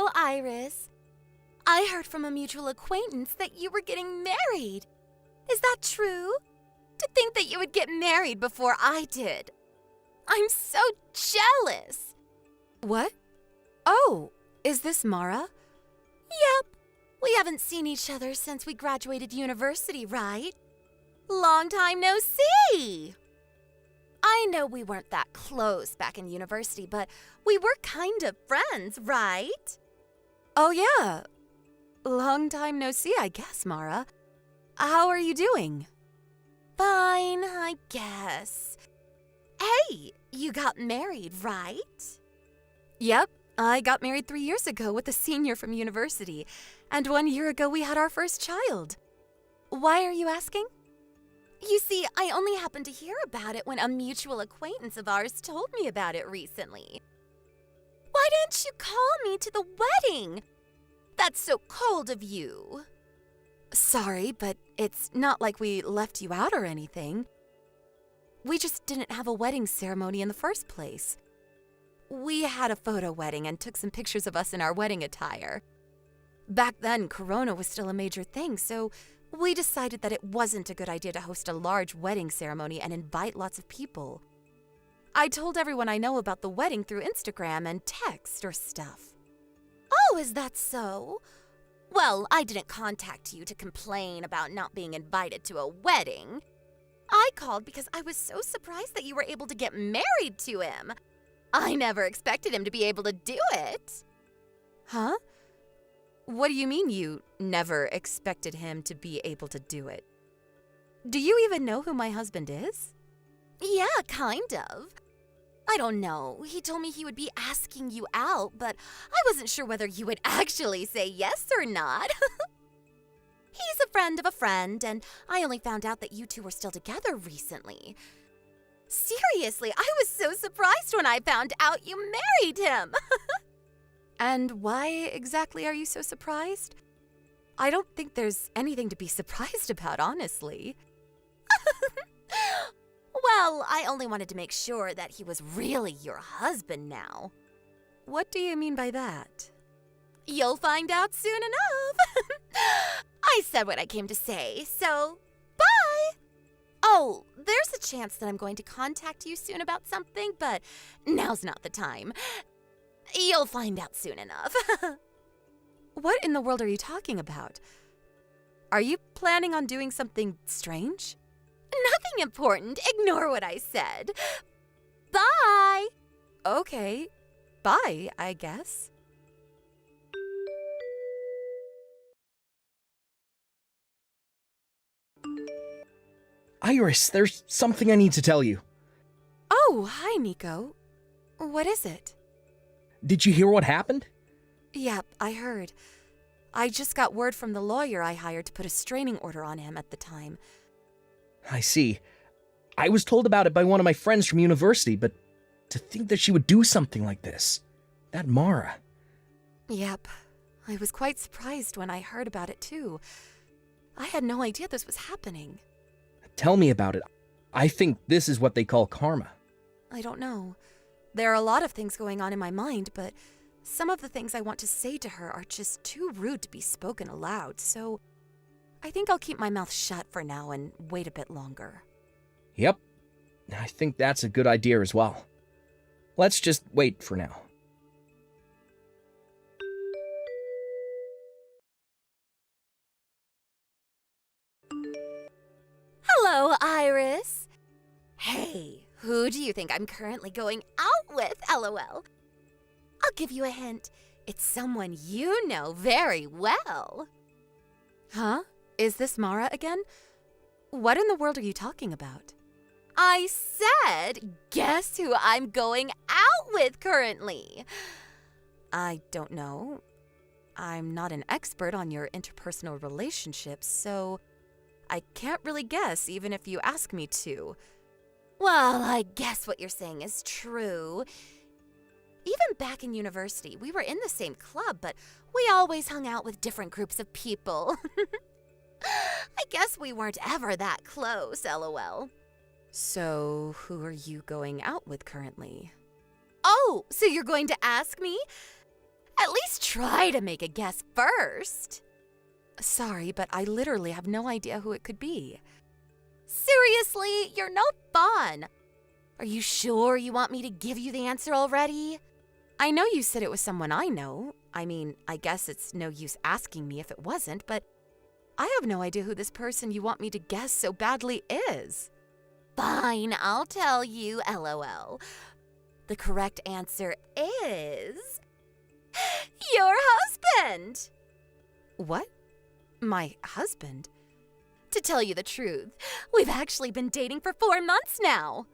Hello, Iris. I heard from a mutual acquaintance that you were getting married. Is that true? To think that you would get married before I did. I'm so jealous. What? Oh, is this Mara? Yep. We haven't seen each other since we graduated university, right? Long time no see. I know we weren't that close back in university, but we were kind of friends, right? Oh, yeah. Long time no see, I guess, Mara. How are you doing? Fine, I guess. Hey, you got married, right? Yep, I got married 3 years ago with a senior from university, and 1 year ago we had our first child. Why are you asking? You see, I only happened to hear about it when a mutual acquaintance of ours told me about it recently. Why didn't you call me to the wedding? That's so cold of you. Sorry, but it's not like we left you out or anything. We just didn't have a wedding ceremony in the first place. We had a photo wedding and took some pictures of us in our wedding attire. Back then, Corona was still a major thing, so we decided that it wasn't a good idea to host a large wedding ceremony and invite lots of people. I told everyone I know about the wedding through Instagram and text or stuff. Oh, is that so? Well, I didn't contact you to complain about not being invited to a wedding. I called because I was so surprised that you were able to get married to him. I never expected him to be able to do it. Huh? What do you mean you never expected him to be able to do it? Do you even know who my husband is? Yeah, kind of. I don't know. He told me he would be asking you out, but I wasn't sure whether you would actually say yes or not. He's a friend of a friend, and I only found out that you two were still together recently. Seriously, I was so surprised when I found out you married him. And why exactly are you so surprised? I don't think there's anything to be surprised about, honestly. Well, I only wanted to make sure that he was really your husband now. What do you mean by that? You'll find out soon enough. I said what I came to say, so bye. Oh, there's a chance that I'm going to contact you soon about something, but now's not the time. You'll find out soon enough. What in the world are you talking about? Are you planning on doing something strange? Nothing important. Ignore what I said. Bye. Okay. Bye, I guess. Iris, there's something I need to tell you. Oh, hi, Nico. What is it? Did you hear what happened? Yep, I heard. I just got word from the lawyer I hired to put a restraining order on him at the time. I see. I was told about it by one of my friends from university, but to think that she would do something like this. That Mara. Yep. I was quite surprised when I heard about it, too. I had no idea this was happening. Tell me about it. I think this is what they call karma. I don't know. There are a lot of things going on in my mind, but some of the things I want to say to her are just too rude to be spoken aloud, so I think I'll keep my mouth shut for now and wait a bit longer. Yep. I think that's a good idea as well. Let's just wait for now. Hello, Iris. Hey, who do you think I'm currently going out with, LOL? I'll give you a hint. It's someone you know very well. Huh? Is this Mara again? What in the world are you talking about? I said, guess who I'm going out with currently? I don't know. I'm not an expert on your interpersonal relationships, so I can't really guess even if you ask me to. Well, I guess what you're saying is true. Even back in university, we were in the same club, but we always hung out with different groups of people. I guess we weren't ever that close, LOL. So, who are you going out with currently? Oh, so you're going to ask me? At least try to make a guess first. Sorry, but I literally have no idea who it could be. Seriously, you're no fun. Are you sure you want me to give you the answer already? I know you said it was someone I know. I mean, I guess it's no use asking me if it wasn't, but I have no idea who this person you want me to guess so badly is. Fine, I'll tell you, LOL. The correct answer is... your husband! What? My husband? To tell you the truth, we've actually been dating for 4 months now.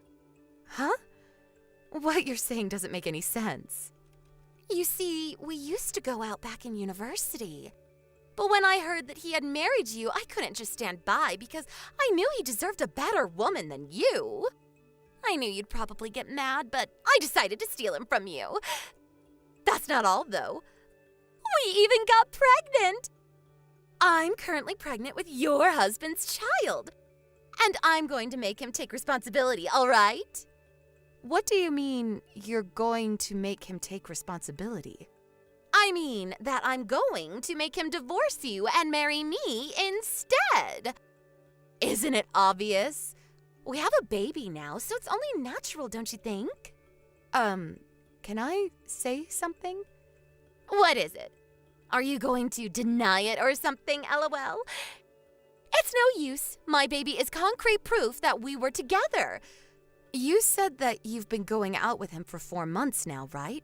Huh? What you're saying doesn't make any sense. You see, we used to go out back in university. But when I heard that he had married you, I couldn't just stand by because I knew he deserved a better woman than you. I knew you'd probably get mad, but I decided to steal him from you. That's not all, though. We even got pregnant. I'm currently pregnant with your husband's child. And I'm going to make him take responsibility, all right? What do you mean, you're going to make him take responsibility? I mean that I'm going to make him divorce you and marry me instead. Isn't it obvious? We have a baby now, so it's only natural, don't you think? Can I say something? What is it? Are you going to deny it or something, LOL? It's no use. My baby is concrete proof that we were together. You said that you've been going out with him for 4 months now, right?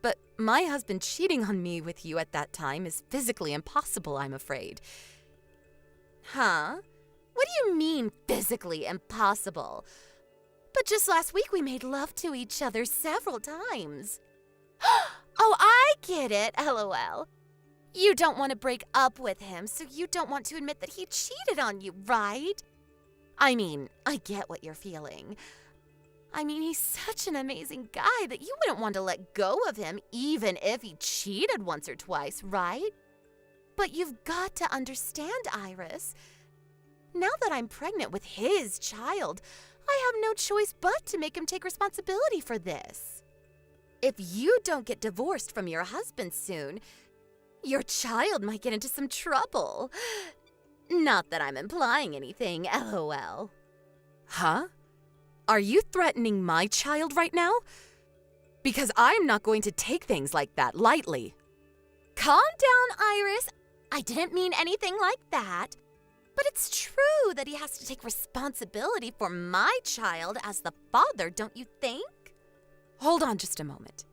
But my husband cheating on me with you at that time is physically impossible, I'm afraid. Huh? What do you mean, physically impossible? But just last week we made love to each other several times. Oh, I get it, LOL. You don't want to break up with him, so you don't want to admit that he cheated on you, right? I mean, I get what you're feeling. I mean, he's such an amazing guy that you wouldn't want to let go of him even if he cheated once or twice, right? But you've got to understand, Iris. Now that I'm pregnant with his child, I have no choice but to make him take responsibility for this. If you don't get divorced from your husband soon, your child might get into some trouble. Not that I'm implying anything, LOL. Huh? Are you threatening my child right now? Because I'm not going to take things like that lightly. Calm down, Iris. I didn't mean anything like that. But it's true that he has to take responsibility for my child as the father, don't you think? Hold on just a moment.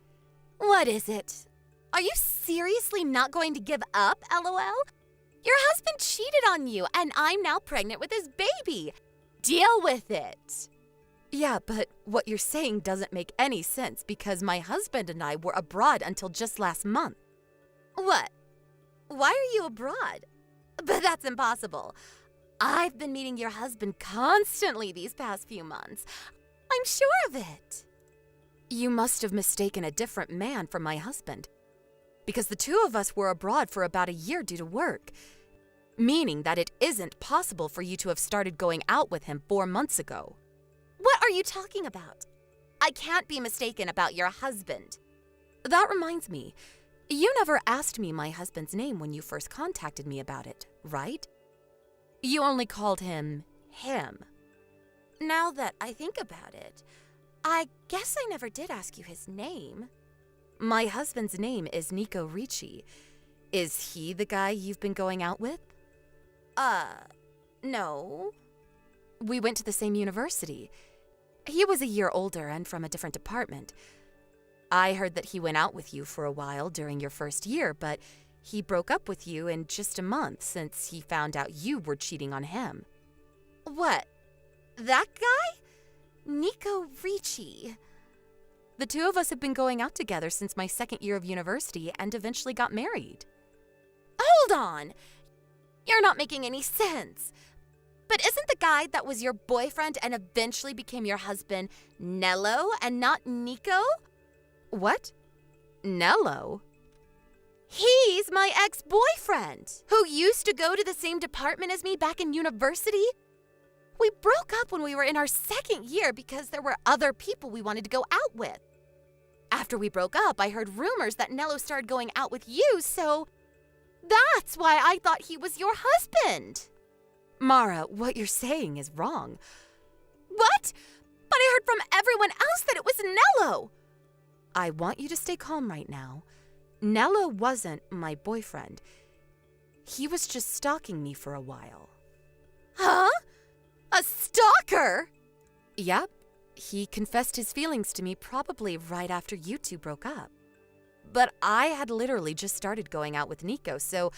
What is it? Are you seriously not going to give up, LOL? Your husband cheated on you, and I'm now pregnant with his baby. Deal with it. Yeah, but what you're saying doesn't make any sense because my husband and I were abroad until just last month. What? Why are you abroad? But that's impossible. I've been meeting your husband constantly these past few months. I'm sure of it. You must have mistaken a different man for my husband. Because the two of us were abroad for about a year due to work. Meaning that it isn't possible for you to have started going out with him 4 months ago. What are you talking about? I can't be mistaken about your husband. That reminds me, you never asked me my husband's name when you first contacted me about it, right? You only called him. Now that I think about it, I guess I never did ask you his name. My husband's name is Nico Ricci. Is he the guy you've been going out with? No. We went to the same university. He was a year older and from a different department. I heard that he went out with you for a while during your first year, but he broke up with you in just a month since he found out you were cheating on him. What? That guy? Nico Ricci. The two of us have been going out together since my second year of university and eventually got married. Hold on! You're not making any sense. But isn't the guy that was your boyfriend and eventually became your husband Nello and not Nico? What? Nello? He's my ex-boyfriend, who used to go to the same department as me back in university. We broke up when we were in our second year because there were other people we wanted to go out with. After we broke up, I heard rumors that Nello started going out with you, so that's why I thought he was your husband. Mara, what you're saying is wrong. What? But I heard from everyone else that it was Nello. I want you to stay calm right now. Nello wasn't my boyfriend. He was just stalking me for a while. Huh? A stalker? Yep. He confessed his feelings to me probably right after you two broke up. But I had literally just started going out with Nico, so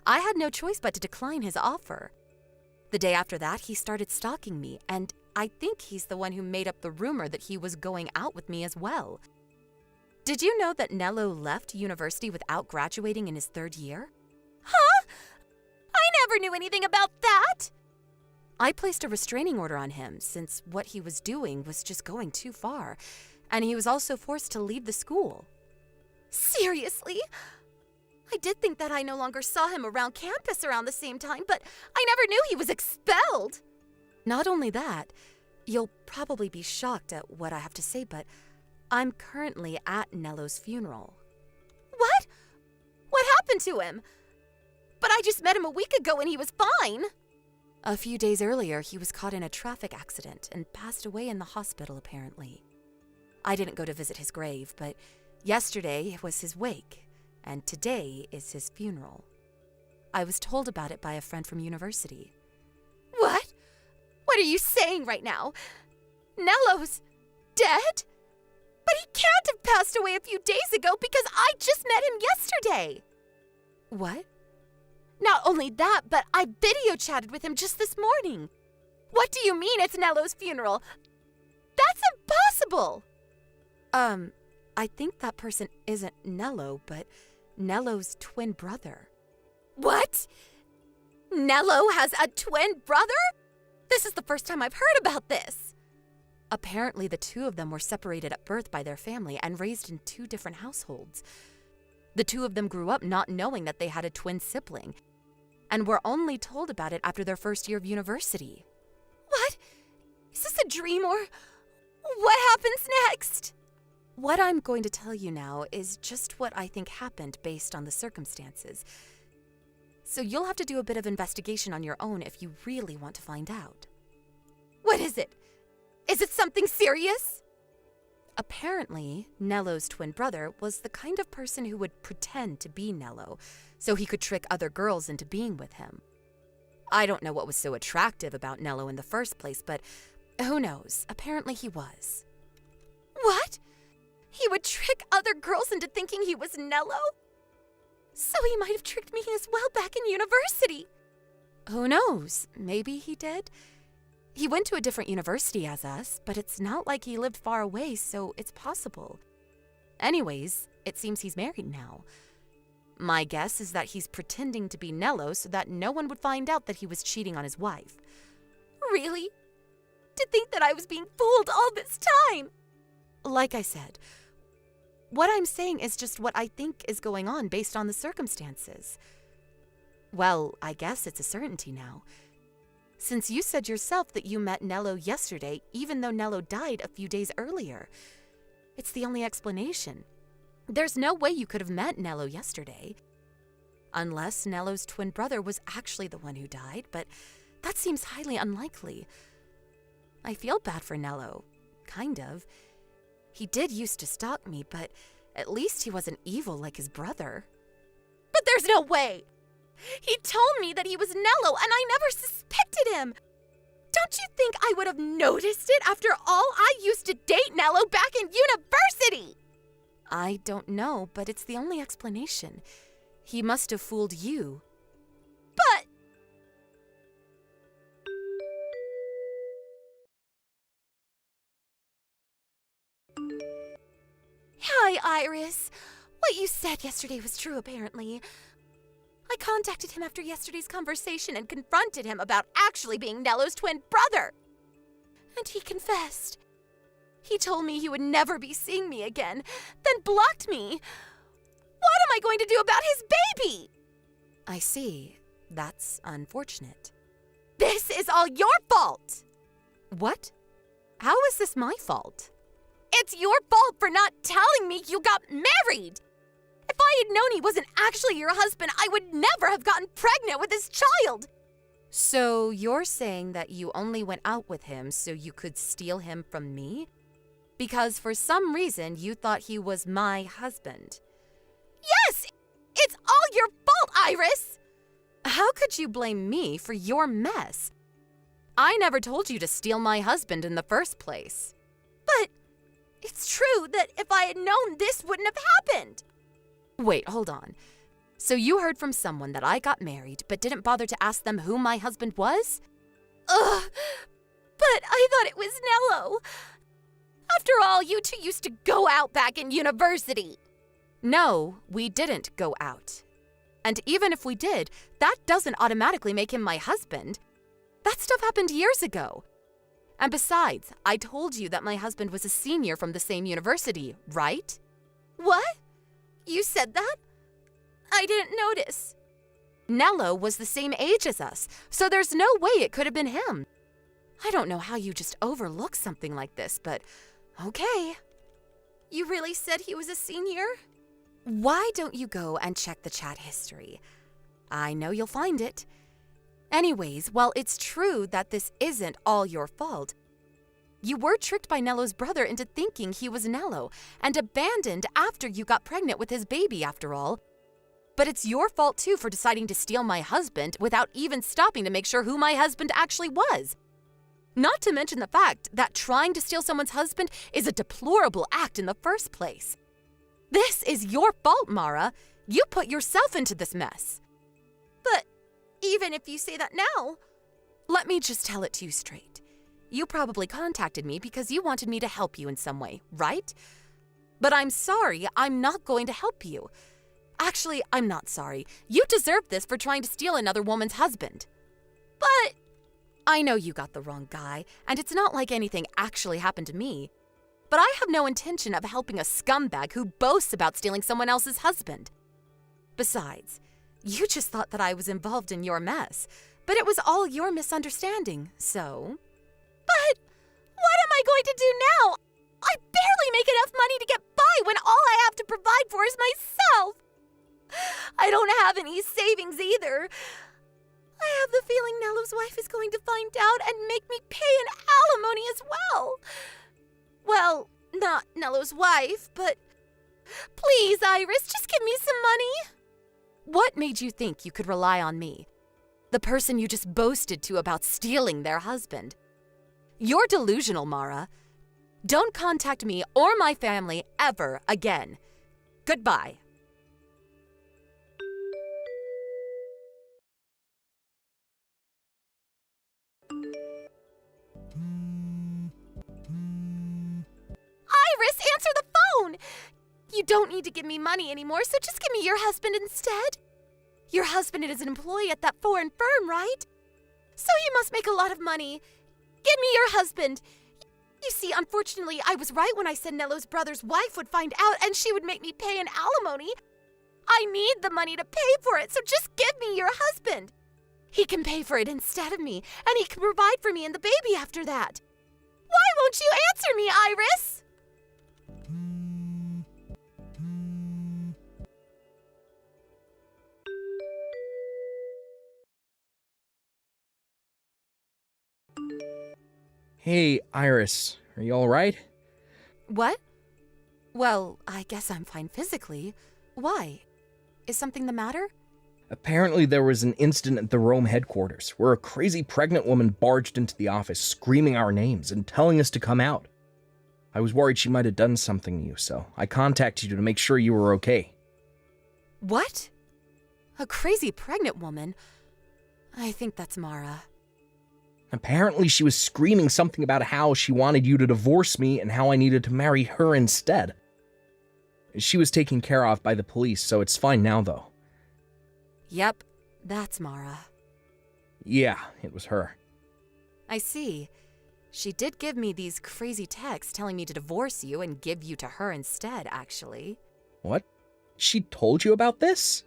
I had no choice but to decline his offer. The day after that, he started stalking me, and I think he's the one who made up the rumor that he was going out with me as well. Did you know that Nello left university without graduating in his 3rd year? Huh? I never knew anything about that! I placed a restraining order on him since what he was doing was just going too far, and he was also forced to leave the school. Seriously? I did think that I no longer saw him around campus around the same time, but I never knew he was expelled. Not only that, you'll probably be shocked at what I have to say, but I'm currently at Nello's funeral. What? What happened to him? But I just met him a week ago and he was fine. A few days earlier, he was caught in a traffic accident and passed away in the hospital, apparently. I didn't go to visit his grave, but yesterday was his wake, and today is his funeral. I was told about it by a friend from university. What? What are you saying right now? Nello's dead? But he can't have passed away a few days ago because I just met him yesterday. What? Not only that, but I video chatted with him just this morning. What do you mean it's Nello's funeral? That's impossible! I think that person isn't Nello, but Nello's twin brother. What? Nello has a twin brother? This is the first time I've heard about this. Apparently, the two of them were separated at birth by their family and raised in 2 different households. The 2 of them grew up not knowing that they had a twin sibling, and were only told about it after their 1st year of university. What? Is this a dream or what happens next? What I'm going to tell you now is just what I think happened based on the circumstances. So you'll have to do a bit of investigation on your own if you really want to find out. What is it? Is it something serious? Apparently, Nello's twin brother was the kind of person who would pretend to be Nello, so he could trick other girls into being with him. I don't know what was so attractive about Nello in the first place, but who knows? Apparently he was. What? He would trick other girls into thinking he was Nello? So he might have tricked me as well back in university. Who knows? Maybe he did. He went to a different university as us, but it's not like he lived far away, so it's possible. Anyways, it seems he's married now. My guess is that he's pretending to be Nello so that no one would find out that he was cheating on his wife. Really? To think that I was being fooled all this time! Like I said, what I'm saying is just what I think is going on based on the circumstances. Well, I guess it's a certainty now. Since you said yourself that you met Nello yesterday, even though Nello died a few days earlier. It's the only explanation. There's no way you could have met Nello yesterday. Unless Nello's twin brother was actually the one who died, but that seems highly unlikely. I feel bad for Nello. Kind of. He did used to stalk me, but at least he wasn't evil like his brother. But there's no way! He told me that he was Nello, and I never suspected him! Don't you think I would have noticed it after all? I used to date Nello back in university! I don't know, but it's the only explanation. He must have fooled you. But... Hi, Iris. What you said yesterday was true, apparently. I contacted him after yesterday's conversation and confronted him about actually being Nello's twin brother. And he confessed. He told me he would never be seeing me again, then blocked me. What am I going to do about his baby? I see. That's unfortunate. This is all your fault! What? How is this my fault? It's your fault for not telling me you got married! If I had known he wasn't actually your husband, I would never have gotten pregnant with his child! So you're saying that you only went out with him so you could steal him from me? Because for some reason you thought he was my husband. Yes! It's all your fault, Iris! How could you blame me for your mess? I never told you to steal my husband in the first place. But it's true that if I had known this wouldn't have happened. Wait, hold on. So you heard from someone that I got married but didn't bother to ask them who my husband was? Ugh, but I thought it was Nello. After all, you two used to go out back in university. No, we didn't go out. And even if we did, that doesn't automatically make him my husband. That stuff happened years ago. And besides, I told you that my husband was a senior from the same university, right? What? You said that? I didn't notice. Nello was the same age as us, so there's no way it could have been him. I don't know how you just overlook something like this, but okay. You really said he was a senior? Why don't you go and check the chat history? I know you'll find it. Anyways, while it's true that this isn't all your fault, you were tricked by Nello's brother into thinking he was Nello and abandoned after you got pregnant with his baby, after all. But it's your fault too for deciding to steal my husband without even stopping to make sure who my husband actually was. Not to mention the fact that trying to steal someone's husband is a deplorable act in the first place. This is your fault, Mara. You put yourself into this mess. But even if you say that now, let me just tell it to you straight. You probably contacted me because you wanted me to help you in some way, right? But I'm sorry, I'm not going to help you. Actually, I'm not sorry. You deserve this for trying to steal another woman's husband. But I know you got the wrong guy, and it's not like anything actually happened to me. But I have no intention of helping a scumbag who boasts about stealing someone else's husband. Besides, you just thought that I was involved in your mess, but it was all your misunderstanding, so... But what am I going to do now? I barely make enough money to get by when all I have to provide for is myself. I don't have any savings either. I have the feeling Nello's wife is going to find out and make me pay an alimony as well. Well, not Nello's wife, but please, Iris, just give me some money. What made you think you could rely on me? The person you just boasted to about stealing their husband. You're delusional, Mara. Don't contact me or my family ever again. Goodbye. Iris, answer the phone! You don't need to give me money anymore, so just give me your husband instead. Your husband is an employee at that foreign firm, right? So he must make a lot of money. Give me your husband. You see, unfortunately, I was right when I said Nello's brother's wife would find out and she would make me pay an alimony. I need the money to pay for it, so just give me your husband. He can pay for it instead of me, and he can provide for me and the baby after that. Why won't you answer me, Iris? Hey, Iris, are you alright? What? Well, I guess I'm fine physically. Why? Is something the matter? Apparently there was an incident at the Rome headquarters where a crazy pregnant woman barged into the office screaming our names and telling us to come out. I was worried she might have done something to you, so I contacted you to make sure you were okay. What? A crazy pregnant woman? I think that's Mara. Apparently she was screaming something about how she wanted you to divorce me and how I needed to marry her instead. She was taken care of by the police, so it's fine now, though. Yep, that's Mara. Yeah, it was her. I see. She did give me these crazy texts telling me to divorce you and give you to her instead, actually. What? She told you about this?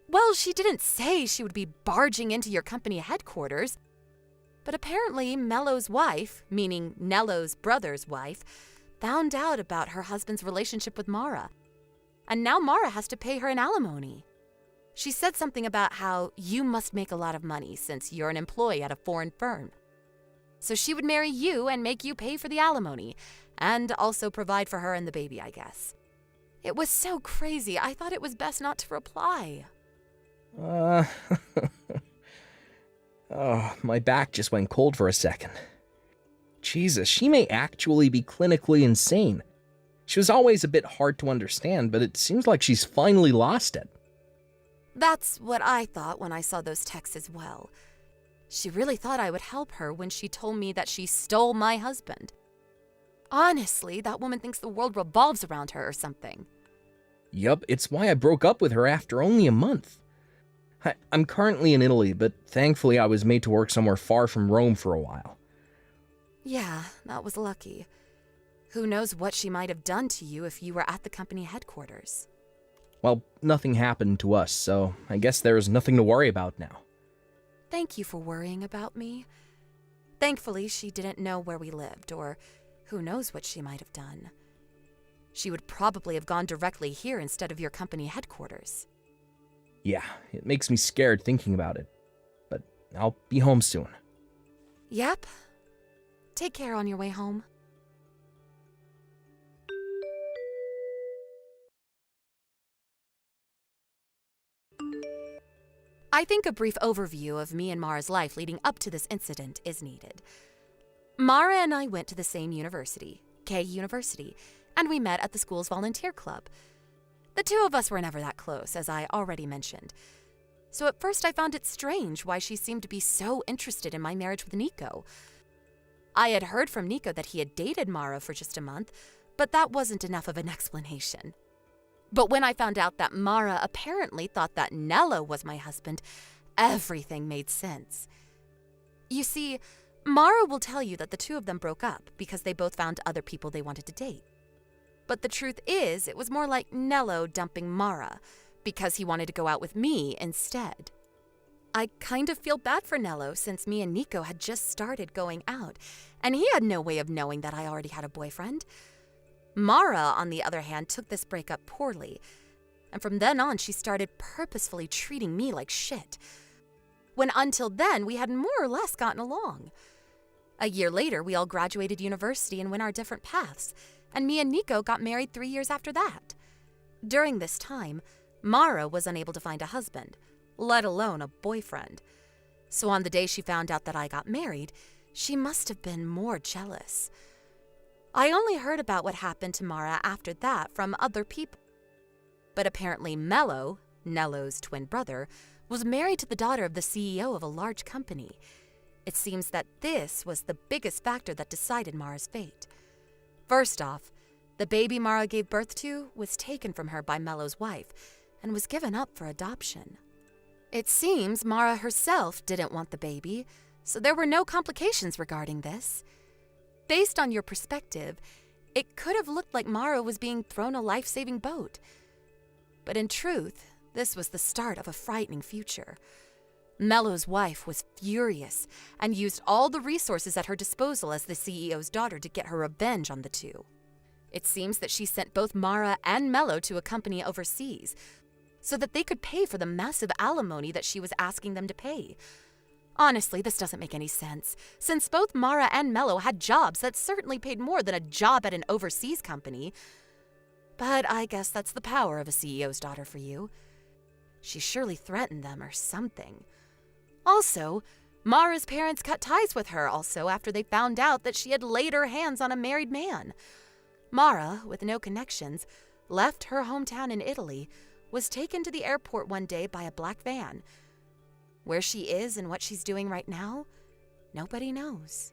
Well, she didn't say she would be barging into your company headquarters. But apparently Mello's wife, meaning Nello's brother's wife, found out about her husband's relationship with Mara. And now Mara has to pay her an alimony. She said something about how you must make a lot of money since you're an employee at a foreign firm. So she would marry you and make you pay for the alimony, and also provide for her and the baby, I guess. It was so crazy, I thought it was best not to reply. Oh, my back just went cold for a second. Jesus, she may actually be clinically insane. She was always a bit hard to understand, but it seems like she's finally lost it. That's what I thought when I saw those texts as well. She really thought I would help her when she told me that she stole my husband. Honestly, that woman thinks the world revolves around her or something. Yup, it's why I broke up with her after only a month. I'm currently in Italy, but thankfully I was made to work somewhere far from Rome for a while. Yeah, that was lucky. Who knows what she might have done to you if you were at the company headquarters. Well, nothing happened to us, so I guess there's nothing to worry about now. Thank you for worrying about me. Thankfully, she didn't know where we lived, or who knows what she might have done. She would probably have gone directly here instead of your company headquarters. Yeah, it makes me scared thinking about it, but I'll be home soon. Yep. Take care on your way home. I think a brief overview of me and Mara's life leading up to this incident is needed. Mara and I went to the same university, K University, and we met at the school's volunteer club. The two of us were never that close, as I already mentioned. So at first I found it strange why she seemed to be so interested in my marriage with Nico. I had heard from Nico that he had dated Mara for just a month, but that wasn't enough of an explanation. But when I found out that Mara apparently thought that Nello was my husband, everything made sense. You see, Mara will tell you that the two of them broke up because they both found other people they wanted to date. But the truth is, it was more like Nello dumping Mara because he wanted to go out with me instead. I kind of feel bad for Nello since me and Nico had just started going out, and he had no way of knowing that I already had a boyfriend. Mara, on the other hand, took this breakup poorly, and from then on she started purposefully treating me like shit, when until then we had more or less gotten along. A year later, we all graduated university and went our different paths, and me and Nico got married 3 years after that. During this time, Mara was unable to find a husband, let alone a boyfriend. So on the day she found out that I got married, she must have been more jealous. I only heard about what happened to Mara after that from other people. But apparently Mello, Nello's twin brother, was married to the daughter of the CEO of a large company. It seems that this was the biggest factor that decided Mara's fate. First off, the baby Mara gave birth to was taken from her by Mello's wife and was given up for adoption. It seems Mara herself didn't want the baby, so there were no complications regarding this. Based on your perspective, it could have looked like Mara was being thrown a life-saving boat. But in truth, this was the start of a frightening future. Mello's wife was furious and used all the resources at her disposal as the CEO's daughter to get her revenge on the two. It seems that she sent both Mara and Mello to a company overseas so that they could pay for the massive alimony that she was asking them to pay. Honestly, this doesn't make any sense, since both Mara and Mello had jobs that certainly paid more than a job at an overseas company. But I guess that's the power of a CEO's daughter for you. She surely threatened them or something. Also, Mara's parents cut ties with her also after they found out that she had laid her hands on a married man. Mara, with no connections, left her hometown in Italy, was taken to the airport one day by a black van. Where she is and what she's doing right now, nobody knows.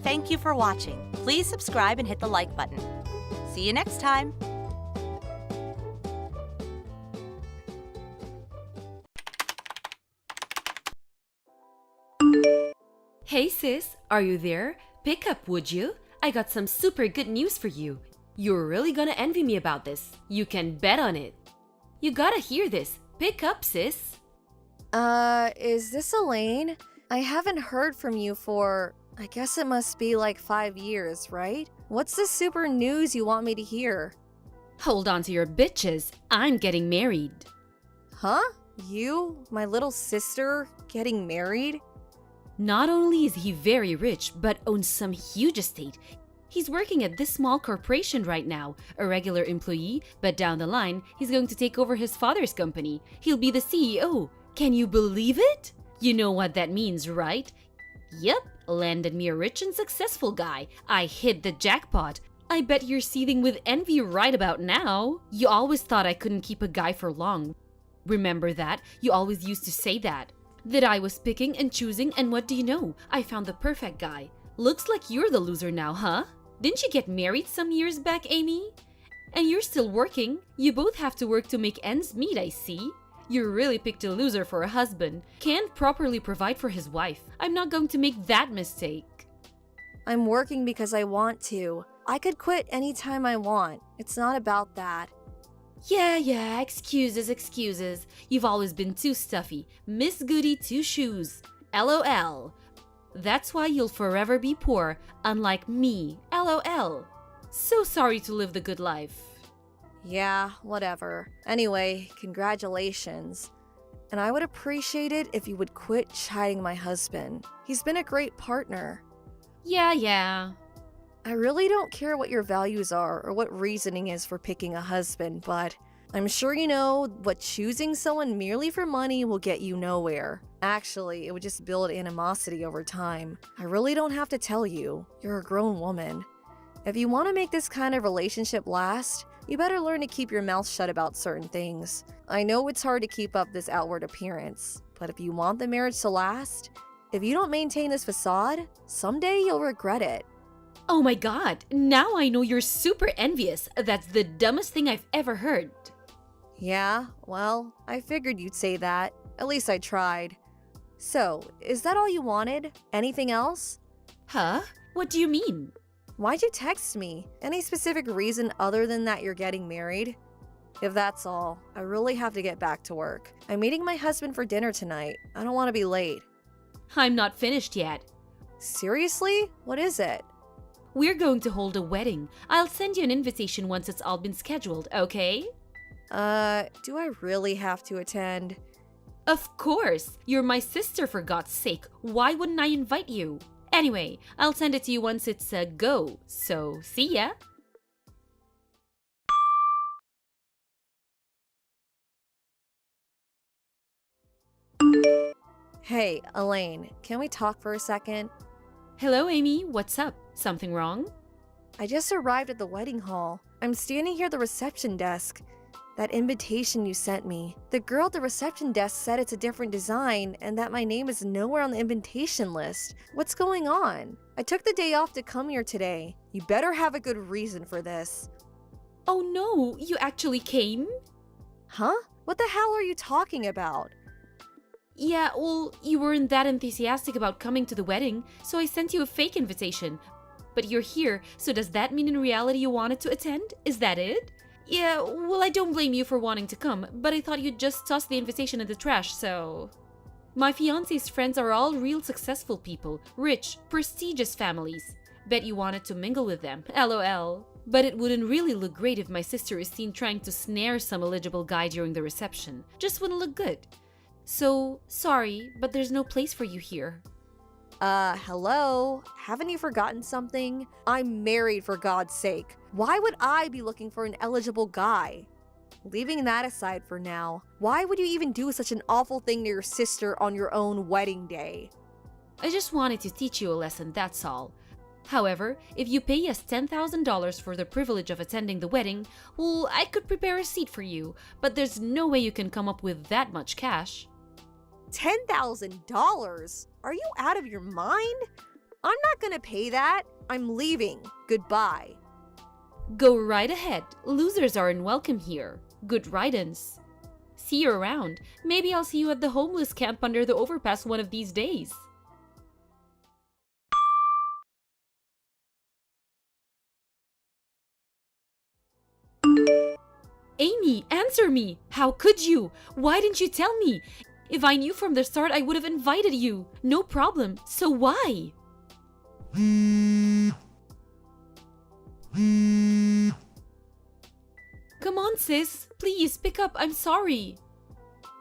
Thank you for watching. Please subscribe and hit the like button. See you next time. Hey sis, are you there? Pick up, would you? I got some super good news for you. You're really gonna envy me about this. You can bet on it. You gotta hear this. Pick up, sis. Is this Elaine? I haven't heard from you for I guess it must be like 5 years, right? What's the super news you want me to hear? Hold on to your bitches. I'm getting married. Huh? You, my little sister, getting married? Not only is he very rich, but owns some huge estate. He's working at this small corporation right now, a regular employee, but down the line, he's going to take over his father's company. He'll be the CEO. Can you believe it? You know what that means, right? Yep, landed me a rich and successful guy. I hit the jackpot. I bet you're seething with envy right about now. You always thought I couldn't keep a guy for long. Remember that? You always used to say that. That I was picking and choosing, and what do you know? I found the perfect guy. Looks like you're the loser now, huh? Didn't you get married some years back, Amy? And you're still working. You both have to work to make ends meet, I see. You really picked a loser for a husband. Can't properly provide for his wife. I'm not going to make that mistake. I'm working because I want to. I could quit anytime I want. It's not about that. Yeah, excuses. You've always been too stuffy. Miss Goody Two Shoes. LOL. That's why you'll forever be poor, unlike me. LOL. So sorry to live the good life. Yeah, whatever. Anyway, congratulations. And I would appreciate it if you would quit chiding my husband. He's been a great partner. Yeah. I really don't care what your values are or what reasoning is for picking a husband, but I'm sure you know what choosing someone merely for money will get you nowhere. Actually, it would just build animosity over time. I really don't have to tell you. You're a grown woman. If you want to make this kind of relationship last, you better learn to keep your mouth shut about certain things. I know it's hard to keep up this outward appearance, but if you want the marriage to last, if you don't maintain this facade, someday you'll regret it. Oh my god, now I know you're super envious. That's the dumbest thing I've ever heard. Yeah, well, I figured you'd say that. At least I tried. So, is that all you wanted? Anything else? Huh? What do you mean? Why'd you text me? Any specific reason other than that you're getting married? If that's all, I really have to get back to work. I'm meeting my husband for dinner tonight. I don't want to be late. I'm not finished yet. Seriously? What is it? We're going to hold a wedding. I'll send you an invitation once it's all been scheduled, okay? Do I really have to attend? Of course! You're my sister, for God's sake. Why wouldn't I invite you? Anyway, I'll send it to you once it's a go. So, see ya! Hey, Elaine, can we talk for a second? Hello, Amy. What's up? Something wrong? I just arrived at the wedding hall. I'm standing here at the reception desk. That invitation you sent me. The girl at the reception desk said it's a different design and that my name is nowhere on the invitation list. What's going on? I took the day off to come here today. You better have a good reason for this. Oh no, you actually came? Huh? What the hell are you talking about? Yeah, well, you weren't that enthusiastic about coming to the wedding, so I sent you a fake invitation. But you're here, so does that mean in reality you wanted to attend? Is that it? Yeah, well, I don't blame you for wanting to come, but I thought you'd just toss the invitation in the trash, so... My fiancé's friends are all real successful people, rich, prestigious families. Bet you wanted to mingle with them, LOL. But it wouldn't really look great if my sister is seen trying to snare some eligible guy during the reception. Just wouldn't look good. So, sorry, but there's no place for you here. Hello? Haven't you forgotten something? I'm married, for God's sake. Why would I be looking for an eligible guy? Leaving that aside for now, why would you even do such an awful thing to your sister on your own wedding day? I just wanted to teach you a lesson, that's all. However, if you pay us $10,000 for the privilege of attending the wedding, well, I could prepare a seat for you, but there's no way you can come up with that much cash. $10,000? Are you out of your mind? I'm not gonna pay that. I'm leaving. Goodbye. Go right ahead. Losers aren't welcome here. Good riddance. See you around. Maybe I'll see you at the homeless camp under the overpass one of these days. Amy, answer me! How could you? Why didn't you tell me? If I knew from the start, I would have invited you. No problem. So why? Come on, sis. Please, pick up. I'm sorry.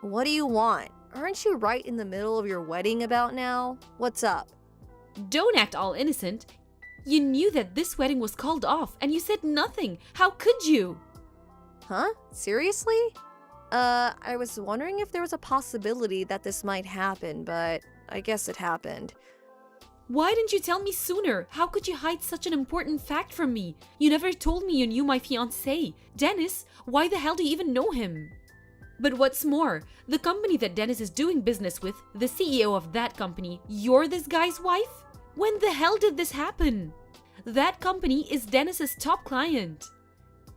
What do you want? Aren't you right in the middle of your wedding about now? What's up? Don't act all innocent. You knew that this wedding was called off and you said nothing. How could you? Huh? Seriously? I was wondering if there was a possibility that this might happen, but I guess it happened. Why didn't you tell me sooner? How could you hide such an important fact from me? You never told me you knew my fiancé. Dennis, why the hell do you even know him? But what's more, the company that Dennis is doing business with, the CEO of that company, you're this guy's wife? When the hell did this happen? That company is Dennis's top client.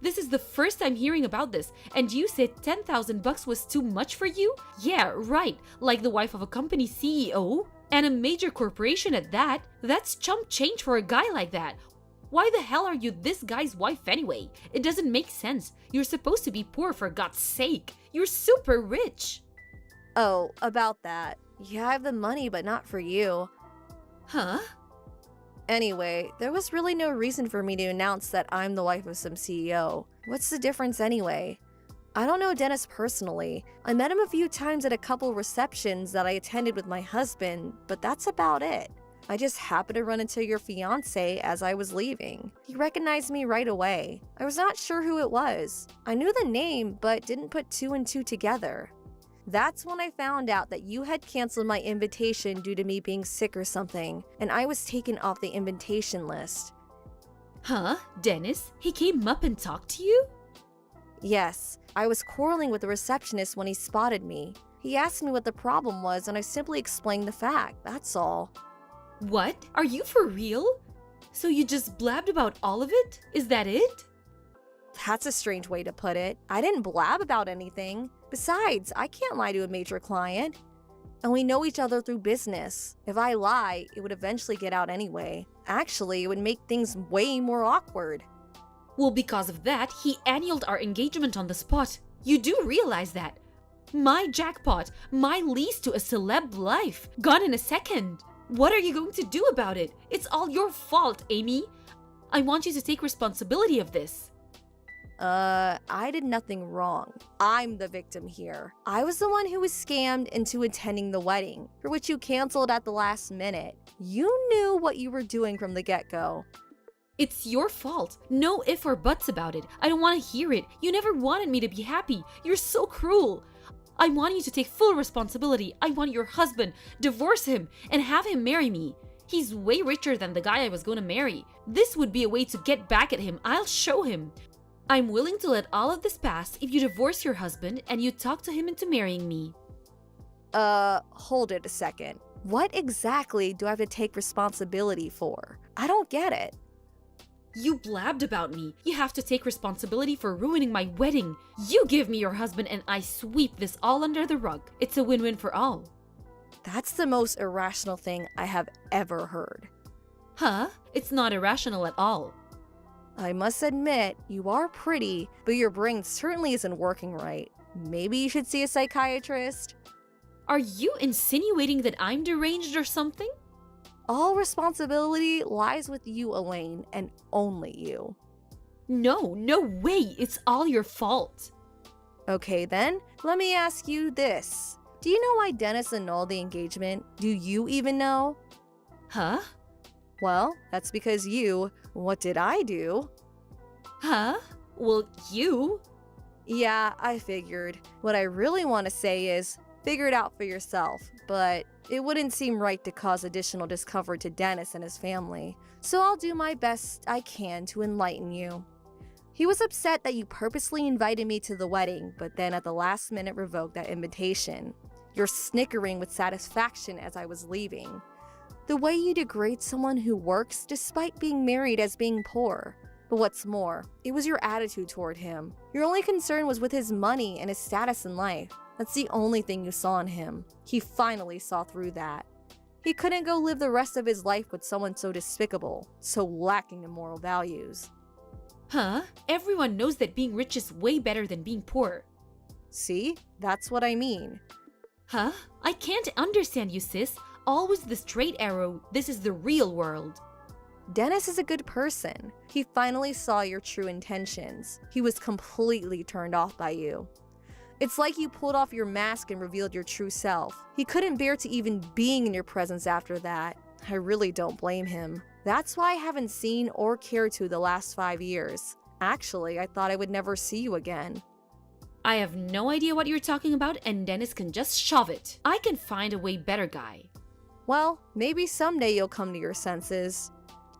This is the first time hearing about this, and you said $10,000 was too much for you? Yeah, right, like the wife of a company CEO? And a major corporation at that? That's chump change for a guy like that. Why the hell are you this guy's wife anyway? It doesn't make sense. You're supposed to be poor for God's sake. You're super rich. Oh, about that. Yeah, I have the money, but not for you. Huh? Anyway, there was really no reason for me to announce that I'm the wife of some CEO. What's the difference anyway? I don't know Dennis personally. I met him a few times at a couple receptions that I attended with my husband, but that's about it. I just happened to run into your fiancé as I was leaving. He recognized me right away. I was not sure who it was. I knew the name, but didn't put two and two together. That's when I found out that you had canceled my invitation due to me being sick or something, and I was taken off the invitation list. Huh? Dennis? He came up and talked to you? Yes, I was quarreling with the receptionist when he spotted me. He asked me what the problem was, and I simply explained the fact, that's all. What? Are you for real? So you just blabbed about all of it? Is that it? That's a strange way to put it. I didn't blab about anything. Besides, I can't lie to a major client. And we know each other through business. If I lie, it would eventually get out anyway. Actually, it would make things way more awkward. Well, because of that, he annulled our engagement on the spot. You do realize that. My jackpot, my lease to a celeb life, gone in a second. What are you going to do about it? It's all your fault, Amy. I want you to take responsibility of this. I did nothing wrong. I'm the victim here. I was the one who was scammed into attending the wedding, for which you canceled at the last minute. You knew what you were doing from the get-go. It's your fault. No if or buts about it. I don't want to hear it. You never wanted me to be happy. You're so cruel. I want you to take full responsibility. I want your husband, divorce him, and have him marry me. He's way richer than the guy I was going to marry. This would be a way to get back at him. I'll show him. I'm willing to let all of this pass if you divorce your husband and you talk to him into marrying me. Hold it a second. What exactly do I have to take responsibility for? I don't get it. You blabbed about me. You have to take responsibility for ruining my wedding. You give me your husband and I sweep this all under the rug. It's a win-win for all. That's the most irrational thing I have ever heard. Huh? It's not irrational at all. I must admit, you are pretty, but your brain certainly isn't working right. Maybe you should see a psychiatrist? Are you insinuating that I'm deranged or something? All responsibility lies with you, Elaine, and only you. No way. It's all your fault. Okay then, let me ask you this. Do you know why Dennis annulled the engagement? Do you even know? Huh? Well, that's because you... What did I do? Huh? Well, you... Yeah, I figured. What I really want to say is, figure it out for yourself, but it wouldn't seem right to cause additional discomfort to Dennis and his family, so I'll do my best I can to enlighten you. He was upset that you purposely invited me to the wedding, but then at the last minute revoked that invitation. You're snickering with satisfaction as I was leaving. The way you degrade someone who works despite being married as being poor. But what's more, it was your attitude toward him. Your only concern was with his money and his status in life. That's the only thing you saw in him. He finally saw through that. He couldn't go live the rest of his life with someone so despicable, so lacking in moral values. Huh? Everyone knows that being rich is way better than being poor. See? That's what I mean. Huh? I can't understand you, sis. Always the straight arrow. This is the real world. Dennis is a good person. He finally saw your true intentions. He was completely turned off by you. It's like you pulled off your mask and revealed your true self. He couldn't bear to even being in your presence after that. I really don't blame him. That's why I haven't seen or cared to the last 5 years. Actually, I thought I would never see you again. I have no idea what you're talking about, and Dennis can just shove it. I can find a way better guy. Well, maybe someday you'll come to your senses.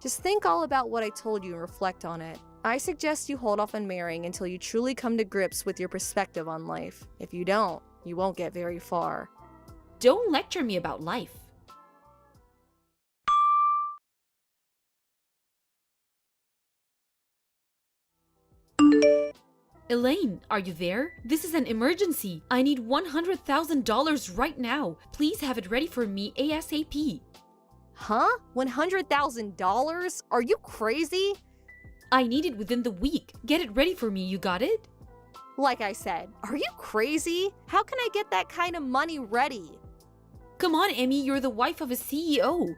Just think all about what I told you and reflect on it. I suggest you hold off on marrying until you truly come to grips with your perspective on life. If you don't, you won't get very far. Don't lecture me about life. Elaine, are you there? This is an emergency. I need $100,000 right now. Please have it ready for me ASAP. Huh? $100,000? Are you crazy? I need it within the week. Get it ready for me, you got it? Like I said, are you crazy? How can I get that kind of money ready? Come on, Emmy, you're the wife of a CEO.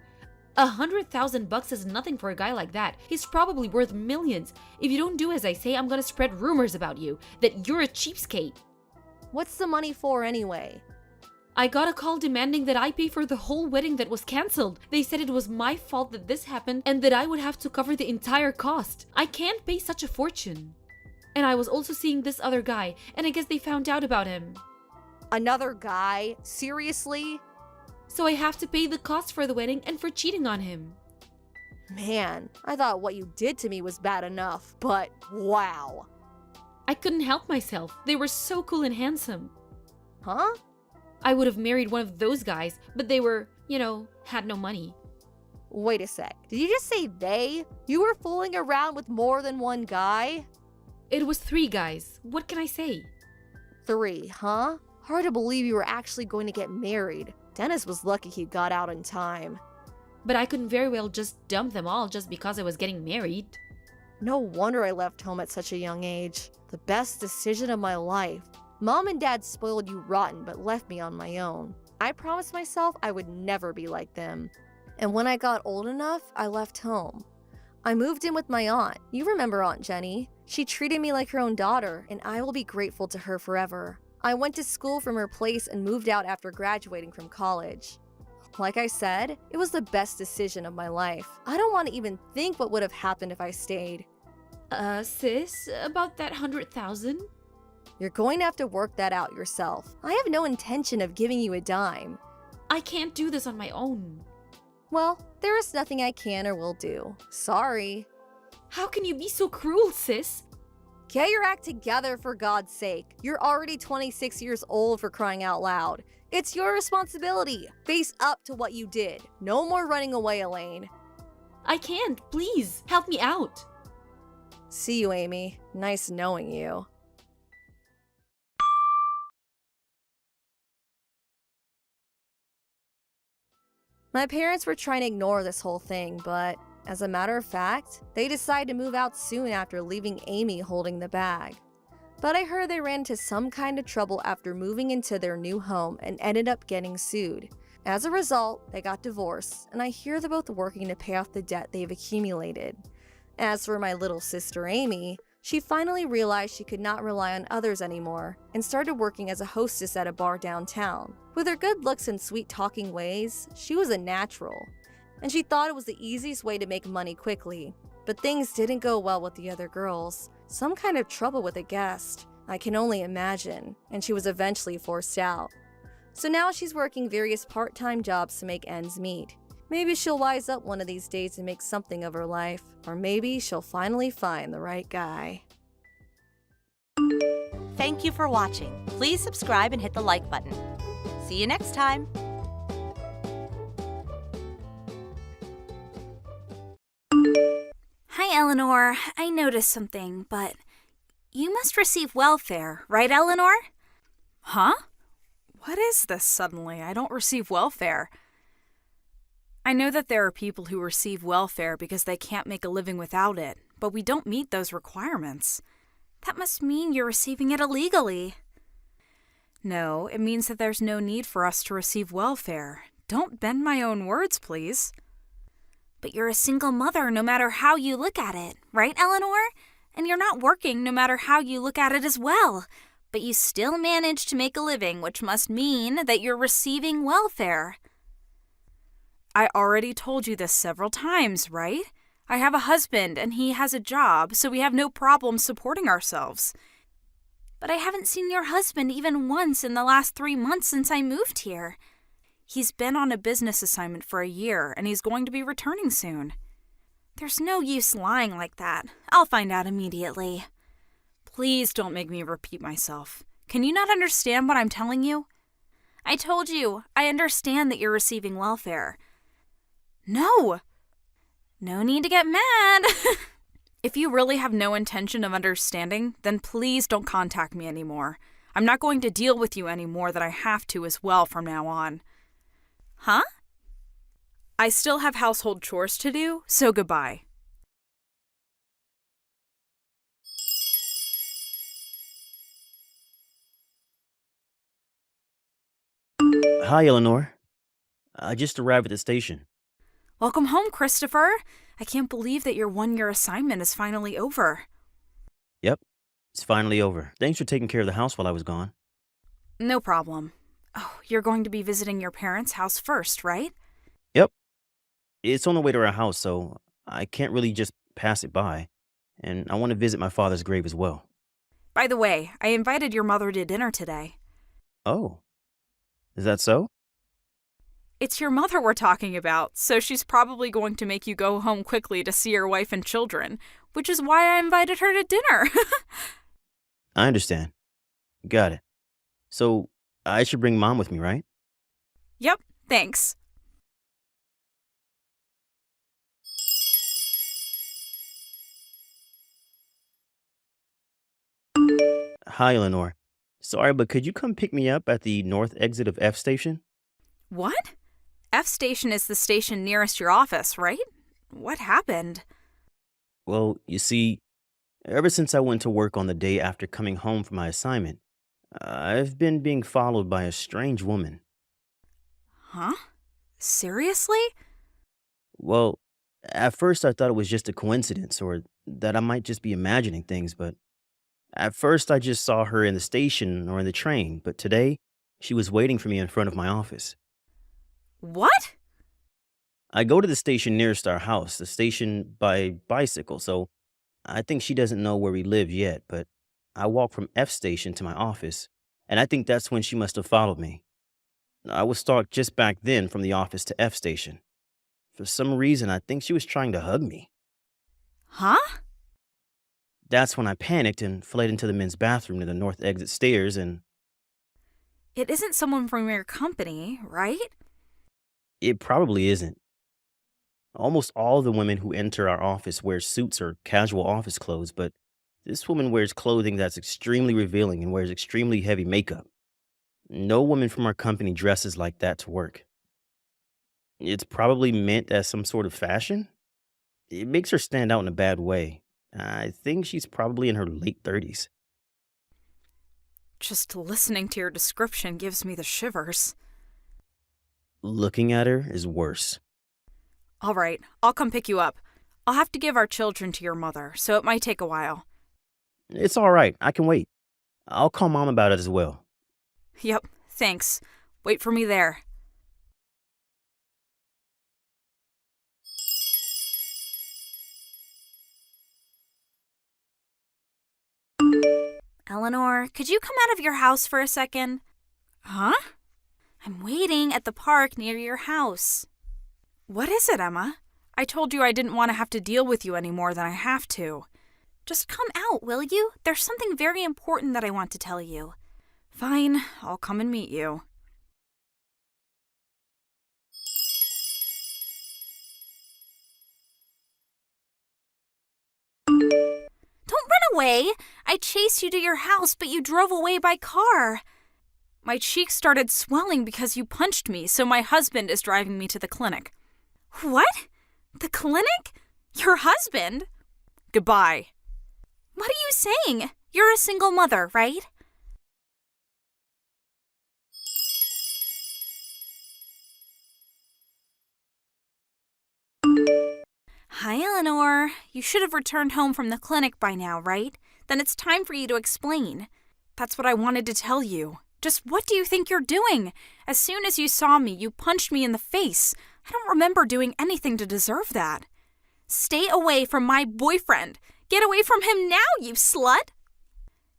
$100,000 is nothing for a guy like that. He's probably worth millions. If you don't do as I say, I'm gonna spread rumors about you, that you're a cheapskate. What's the money for anyway? I got a call demanding that I pay for the whole wedding that was cancelled. They said it was my fault that this happened and that I would have to cover the entire cost. I can't pay such a fortune. And I was also seeing this other guy, and I guess they found out about him. Another guy? Seriously? So I have to pay the cost for the wedding and for cheating on him. Man, I thought what you did to me was bad enough, but wow. I couldn't help myself. They were so cool and handsome. Huh? I would have married one of those guys, but they were, had no money. Wait a sec. Did you just say they? You were fooling around with more than one guy? It was 3 guys. What can I say? 3, huh? Hard to believe you were actually going to get married. Dennis was lucky he got out in time. But I couldn't very well just dump them all just because I was getting married. No wonder I left home at such a young age. The best decision of my life. Mom and Dad spoiled you rotten but left me on my own. I promised myself I would never be like them. And when I got old enough, I left home. I moved in with my aunt. You remember Aunt Jenny? She treated me like her own daughter, and I will be grateful to her forever. I went to school from her place and moved out after graduating from college. Like I said, it was the best decision of my life. I don't want to even think what would have happened if I stayed. Sis, about that 100,000? You're going to have to work that out yourself. I have no intention of giving you a dime. I can't do this on my own. Well, there is nothing I can or will do. Sorry. How can you be so cruel, sis? Get your act together, for God's sake. You're already 26 years old, for crying out loud. It's your responsibility. Face up to what you did. No more running away, Elaine. I can't. Please, help me out. See you, Amy. Nice knowing you. My parents were trying to ignore this whole thing, but as a matter of fact, they decided to move out soon after leaving Amy holding the bag. But I heard they ran into some kind of trouble after moving into their new home and ended up getting sued. As a result, they got divorced, and I hear they're both working to pay off the debt they've accumulated. As for my little sister Amy, she finally realized she could not rely on others anymore and started working as a hostess at a bar downtown. With her good looks and sweet-talking ways, she was a natural, and she thought it was the easiest way to make money quickly. But things didn't go well with the other girls. Some kind of trouble with a guest, I can only imagine, and she was eventually forced out. So now she's working various part-time jobs to make ends meet. Maybe she'll wise up one of these days and make something of her life, or maybe she'll finally find the right guy. Thank you for watching. Please subscribe and hit the like button. See you next time. Hi, Eleanor. I noticed something, but you must receive welfare, right, Eleanor? Huh? What is this suddenly? I don't receive welfare. I know that there are people who receive welfare because they can't make a living without it, but we don't meet those requirements. That must mean you're receiving it illegally. No, it means that there's no need for us to receive welfare. Don't bend my own words, please. But you're a single mother no matter how you look at it, right, Eleanor? And you're not working no matter how you look at it as well. But you still manage to make a living, which must mean that you're receiving welfare. I already told you this several times, right? I have a husband and he has a job, so we have no problem supporting ourselves. But I haven't seen your husband even once in the last 3 months since I moved here. He's been on a business assignment for a year and he's going to be returning soon. There's no use lying like that. I'll find out immediately. Please don't make me repeat myself. Can you not understand what I'm telling you? I told you, I understand that you're receiving welfare. No! No need to get mad. If you really have no intention of understanding, then please don't contact me anymore. I'm not going to deal with you any more than I have to as well from now on. Huh? I still have household chores to do, so goodbye. Hi, Eleanor. I just arrived at the station. Welcome home, Christopher. I can't believe that your one-year assignment is finally over. Yep, it's finally over. Thanks for taking care of the house while I was gone. No problem. Oh, you're going to be visiting your parents' house first, right? Yep. It's on the way to our house, so I can't really just pass it by. And I want to visit my father's grave as well. By the way, I invited your mother to dinner today. Oh. Is that so? It's your mother we're talking about, so she's probably going to make you go home quickly to see your wife and children, which is why I invited her to dinner. I understand. Got it. So, I should bring Mom with me, right? Yep, thanks. Hi, Eleanor. Sorry, but could you come pick me up at the north exit of F Station? What? F Station is the station nearest your office, right? What happened? Well, you see, ever since I went to work on the day after coming home from my assignment, I've been being followed by a strange woman. Huh? Seriously? Well, at first I thought it was just a coincidence or that I might just be imagining things, but at first I just saw her in the station or in the train, but today she was waiting for me in front of my office. What? I go to the station nearest our house, the station by bicycle, so I think she doesn't know where we live yet, but I walk from F Station to my office, and I think that's when she must have followed me. I was stalked just back then from the office to F Station. For some reason, I think she was trying to hug me. Huh? That's when I panicked and fled into the men's bathroom to the north exit stairs and It isn't someone from your company, right? it probably isn't. Almost all the women who enter our office wear suits or casual office clothes, but this woman wears clothing that's extremely revealing and wears extremely heavy makeup. No woman from our company dresses like that to work. It's probably meant as some sort of fashion. It makes her stand out in a bad way. I think she's probably in her late 30s. Just listening to your description gives me the shivers. Looking at her is worse. All right, I'll come pick you up. I'll have to give our children to your mother, so it might take a while. It's all right. I can wait. I'll call Mom about it as well. Yep, thanks. Wait for me there. Eleanor, could you come out of your house for a second? Huh? I'm waiting at the park near your house. What is it, Emma? I told you I didn't want to have to deal with you any more than I have to. Just come out, will you? There's something very important that I want to tell you. Fine, I'll come and meet you. Don't run away! I chased you to your house, but you drove away by car. My cheeks started swelling because you punched me, so my husband is driving me to the clinic. What? The clinic? Your husband? Goodbye. What are you saying? You're a single mother, right? Hi, Eleanor. You should have returned home from the clinic by now, right? Then it's time for you to explain. That's what I wanted to tell you. Just what do you think you're doing? As soon as you saw me, you punched me in the face. I don't remember doing anything to deserve that. Stay away from my boyfriend. Get away from him now, you slut!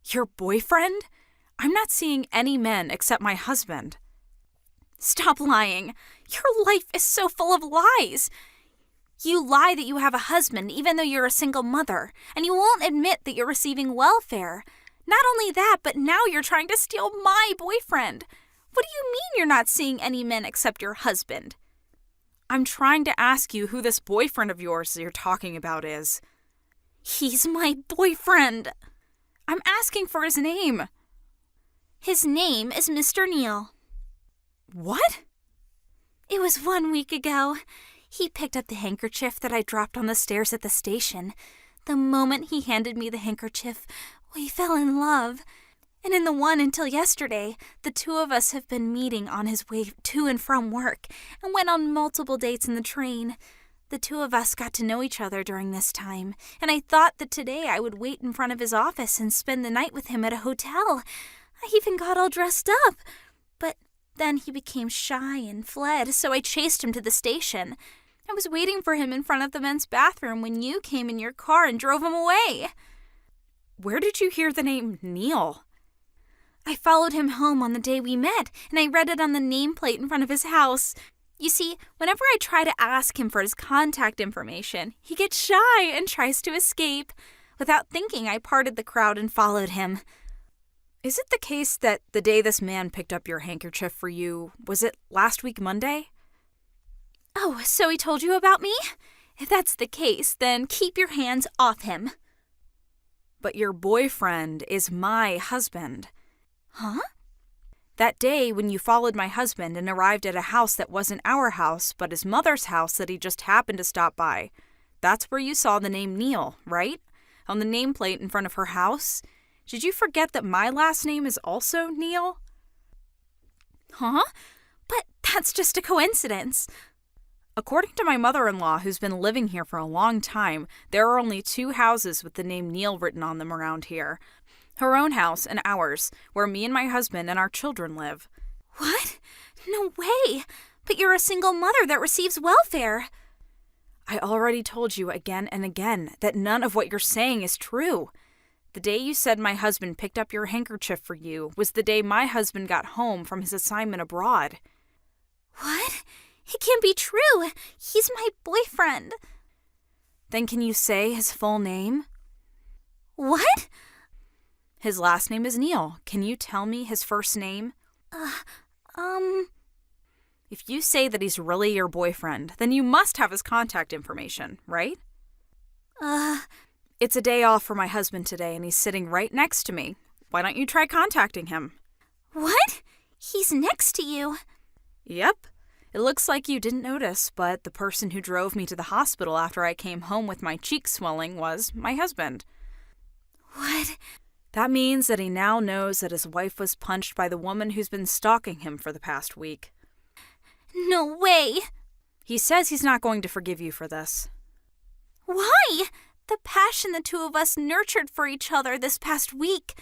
Your boyfriend? I'm not seeing any men except my husband. Stop lying. Your life is so full of lies. You lie that you have a husband even though you're a single mother, and you won't admit that you're receiving welfare. Not only that, but now you're trying to steal my boyfriend. What do you mean you're not seeing any men except your husband? I'm trying to ask you who this boyfriend of yours you're talking about is. He's my boyfriend. I'm asking for his name. His name is Mr. Neal. What? It was 1 week ago. He picked up the handkerchief that I dropped on the stairs at the station. The moment he handed me the handkerchief, we fell in love. And in the one until yesterday, the two of us have been meeting on his way to and from work and went on multiple dates in the train. The two of us got to know each other during this time, and I thought that today I would wait in front of his office and spend the night with him at a hotel. I even got all dressed up. But then he became shy and fled, so I chased him to the station. I was waiting for him in front of the men's bathroom when you came in your car and drove him away. Where did you hear the name Neal? I followed him home on the day we met, and I read it on the nameplate in front of his house. You see, whenever I try to ask him for his contact information, he gets shy and tries to escape. Without thinking, I parted the crowd and followed him. Is it the case that the day this man picked up your handkerchief for you, was it last week Monday? Oh, so he told you about me? If that's the case, then keep your hands off him. But your boyfriend is my husband. Huh? That day when you followed my husband and arrived at a house that wasn't our house, but his mother's house that he just happened to stop by, that's where you saw the name Neal, right? On the nameplate in front of her house? Did you forget that my last name is also Neal? Huh? But that's just a coincidence. According to my mother-in-law, who's been living here for a long time, there are only 2 houses with the name Neal written on them around here. Her own house and ours, where me and my husband and our children live. What? No way! But you're a single mother that receives welfare. I already told you again and again that none of what you're saying is true. The day you said my husband picked up your handkerchief for you was the day my husband got home from his assignment abroad. What? It can't be true. He's my boyfriend. Then can you say his full name? What? His last name is Neal. Can you tell me his first name? If you say that he's really your boyfriend, then you must have his contact information, right? It's a day off for my husband today, and he's sitting right next to me. Why don't you try contacting him? What? He's next to you? Yep. It looks like you didn't notice, but the person who drove me to the hospital after I came home with my cheeks swelling was my husband. What? That means that he now knows that his wife was punched by the woman who's been stalking him for the past week. No way! He says he's not going to forgive you for this. Why? The passion the two of us nurtured for each other this past week.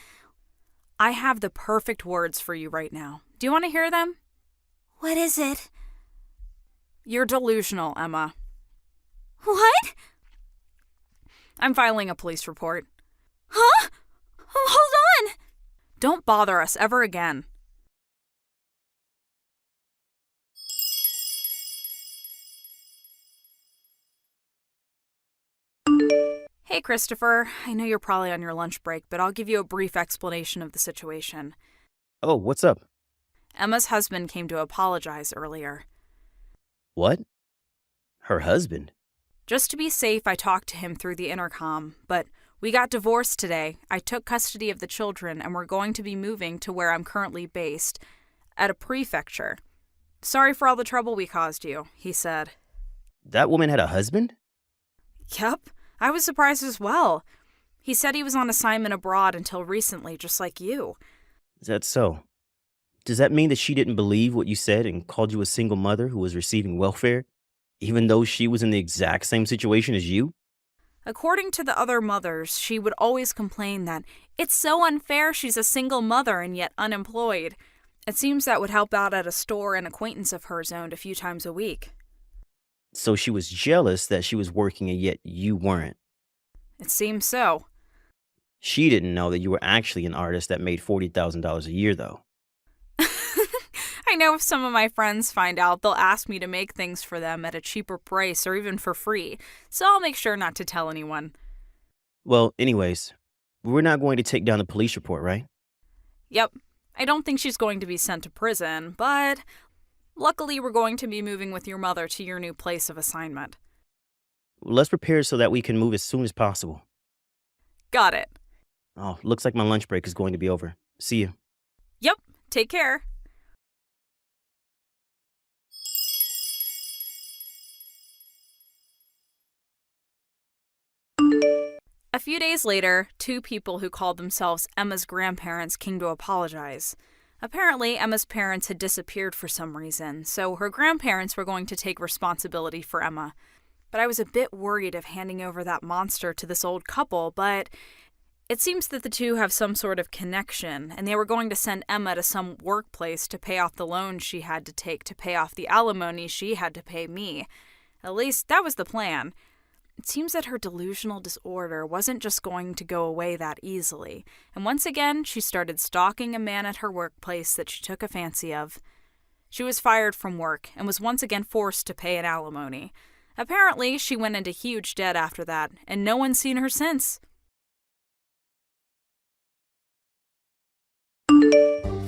I have the perfect words for you right now. Do you want to hear them? What is it? You're delusional, Emma. What? I'm filing a police report. Huh? Hold on! Don't bother us ever again. Hey, Christopher. I know you're probably on your lunch break, but I'll give you a brief explanation of the situation. Oh, what's up? Emma's husband came to apologize earlier. What? Her husband? Just to be safe, I talked to him through the intercom, but we got divorced today. I took custody of the children, and we're going to be moving to where I'm currently based, at a prefecture. Sorry for all the trouble we caused you, he said. That woman had a husband? Yep, I was surprised as well. He said he was on assignment abroad until recently, just like you. Is that so? Does that mean that she didn't believe what you said and called you a single mother who was receiving welfare? even though she was in the exact same situation as you? According to the other mothers, she would always complain that it's so unfair she's a single mother and yet unemployed. It seems that would help out at a store an acquaintance of hers owned a few times a week. So she was jealous that she was working and yet you weren't. It seems so. She didn't know that you were actually an artist that made $40,000 a year, though. I know if some of my friends find out, they'll ask me to make things for them at a cheaper price or even for free, so I'll make sure not to tell anyone. Well, anyways, we're not going to take down the police report, right? Yep, I don't think she's going to be sent to prison, but luckily we're going to be moving with your mother to your new place of assignment. Let's prepare so that we can move as soon as possible. Got it. Oh, looks like my lunch break is going to be over. See you. Yep, take care. A few days later, two people who called themselves Emma's grandparents came to apologize. Apparently, Emma's parents had disappeared for some reason, so her grandparents were going to take responsibility for Emma. But I was a bit worried of handing over that monster to this old couple, but it seems that the two have some sort of connection, and they were going to send Emma to some workplace to pay off the loans she had to take to pay off the alimony she had to pay me. At least, that was the plan. It seems that her delusional disorder wasn't just going to go away that easily, and once again, she started stalking a man at her workplace that she took a fancy of. She was fired from work and was once again forced to pay an alimony. Apparently, she went into huge debt after that, and no one's seen her since.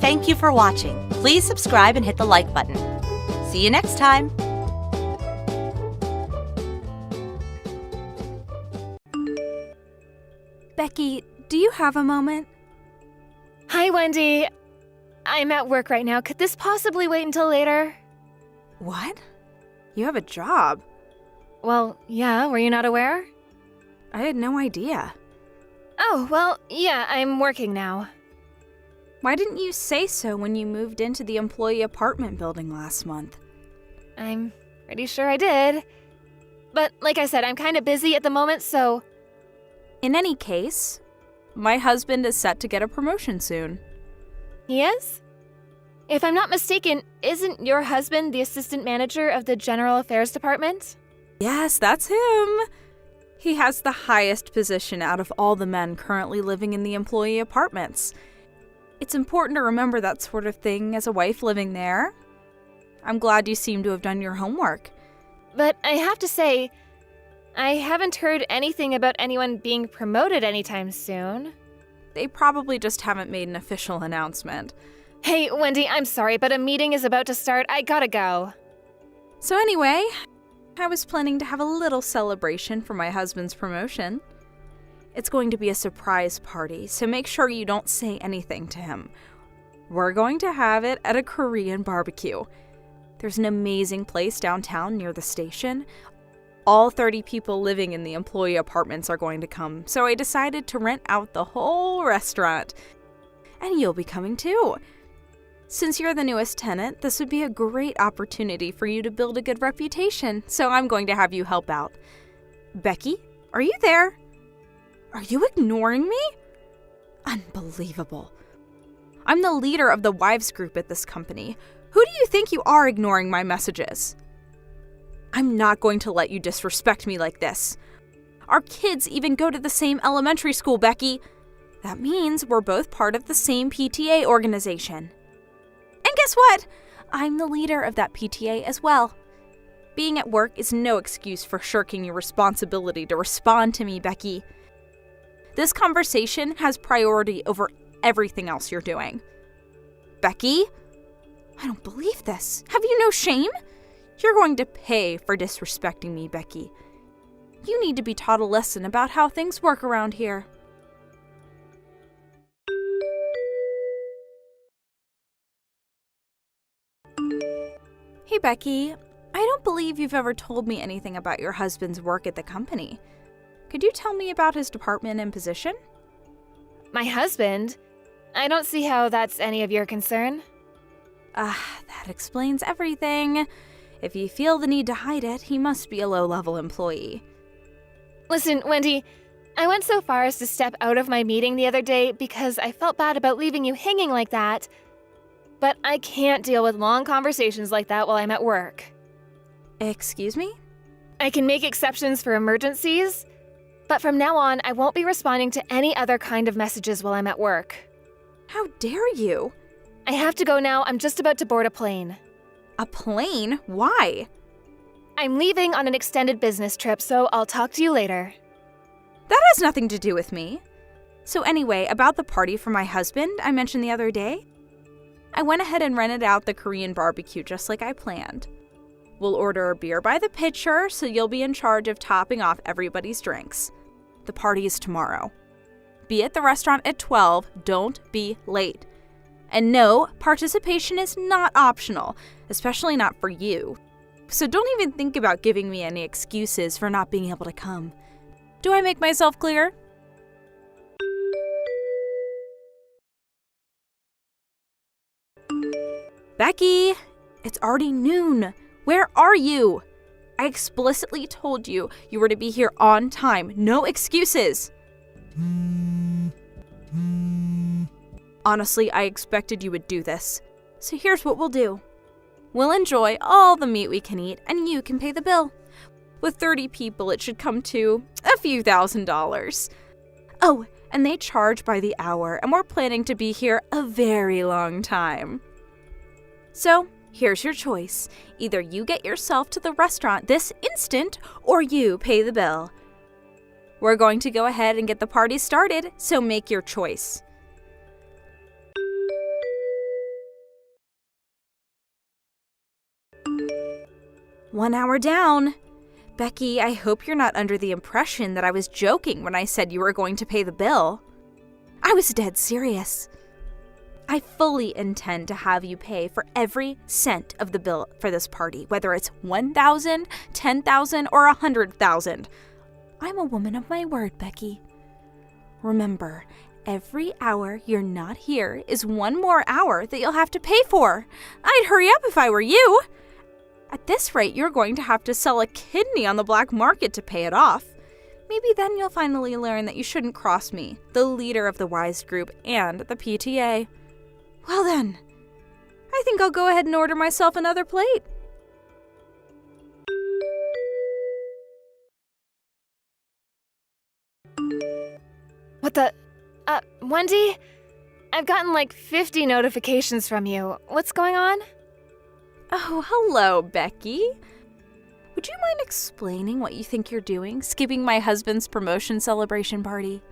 Thank you for watching. Please subscribe and hit the like button. See you next time. Becky, do you have a moment? Hi, Wendy. I'm at work right now. Could this possibly wait until later? What? You have a job? Well, yeah, were you not aware? I had no idea. Oh, well, yeah, I'm working now. Why didn't you say so when you moved into the employee apartment building last month? I'm pretty sure I did. But like I said, I'm kind of busy at the moment, so... In any case, my husband is set to get a promotion soon. He is? If I'm not mistaken, isn't your husband the assistant manager of the General Affairs Department? Yes, that's him. He has the highest position out of all the men currently living in the employee apartments. It's important to remember that sort of thing as a wife living there. I'm glad you seem to have done your homework. But I have to say, I haven't heard anything about anyone being promoted anytime soon. They probably just haven't made an official announcement. Hey, Wendy, I'm sorry, but a meeting is about to start. I gotta go. So anyway, I was planning to have a little celebration for my husband's promotion. It's going to be a surprise party, so make sure you don't say anything to him. We're going to have it at a Korean barbecue. There's an amazing place downtown near the station. All 30 people living in the employee apartments are going to come, so I decided to rent out the whole restaurant. And you'll be coming too. Since you're the newest tenant, this would be a great opportunity for you to build a good reputation, so I'm going to have you help out. Becky, are you there? Are you ignoring me? Unbelievable. I'm the leader of the wives group at this company. Who do you think you are ignoring my messages? I'm not going to let you disrespect me like this. Our kids even go to the same elementary school, Becky. That means we're both part of the same PTA organization. And guess what? I'm the leader of that PTA as well. Being at work is no excuse for shirking your responsibility to respond to me, Becky. This conversation has priority over everything else you're doing. Becky? I don't believe this. Have you no shame? You're going to pay for disrespecting me, Becky. You need to be taught a lesson about how things work around here. Hey, Becky. I don't believe you've ever told me anything about your husband's work at the company. Could you tell me about his department and position? My husband? I don't see how that's any of your concern. That explains everything. If you feel the need to hide it, he must be a low-level employee. Listen, Wendy, I went so far as to step out of my meeting the other day because I felt bad about leaving you hanging like that. But I can't deal with long conversations like that while I'm at work. Excuse me? I can make exceptions for emergencies, but from now on, I won't be responding to any other kind of messages while I'm at work. How dare you? I have to go now. I'm just about to board a plane. A plane? Why? I'm leaving on an extended business trip, so I'll talk to you later. That has nothing to do with me. So anyway, about the party for my husband I mentioned the other day, I went ahead and rented out the Korean barbecue just like I planned. We'll order a beer by the pitcher, so you'll be in charge of topping off everybody's drinks. The party is tomorrow. Be at the restaurant at 12. Don't be late. And no, participation is not optional, especially not for you. So don't even think about giving me any excuses for not being able to come. Do I make myself clear? Becky, it's already noon. Where are you? I explicitly told you you were to be here on time. No excuses. Honestly, I expected you would do this. So here's what we'll do. We'll enjoy all the meat we can eat, and you can pay the bill. With 30 people, it should come to a few $1,000s. Oh, and they charge by the hour, and we're planning to be here a very long time. So, here's your choice. Either you get yourself to the restaurant this instant, or you pay the bill. We're going to go ahead and get the party started, so make your choice. One hour down. Becky, I hope you're not under the impression that I was joking when I said you were going to pay the bill. I was dead serious. I fully intend to have you pay for every cent of the bill for this party, whether it's $1,000, $10,000, or $100,000. I'm a woman of my word, Becky. Remember, every hour you're not here is one more hour that you'll have to pay for. I'd hurry up if I were you. At this rate, you're going to have to sell a kidney on the black market to pay it off. Maybe then you'll finally learn that you shouldn't cross me, the leader of the WISE group and the PTA. Well then, I think I'll go ahead and order myself another plate. What the? Wendy? I've gotten like 50 notifications from you. What's going on? Oh, hello, Becky. Would you mind explaining what you think you're doing, skipping my husband's promotion celebration party?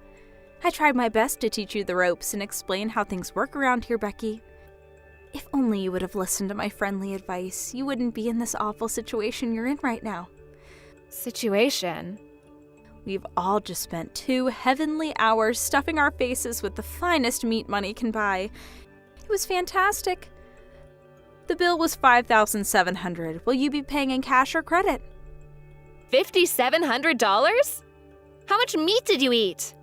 I tried my best to teach you the ropes and explain how things work around here, Becky. If only you would have listened to my friendly advice, you wouldn't be in this awful situation you're in right now. Situation? We've all just spent 2 heavenly hours stuffing our faces with the finest meat money can buy. It was fantastic. The bill was $5,700. Will you be paying in cash or credit? $5,700? How much meat did you eat?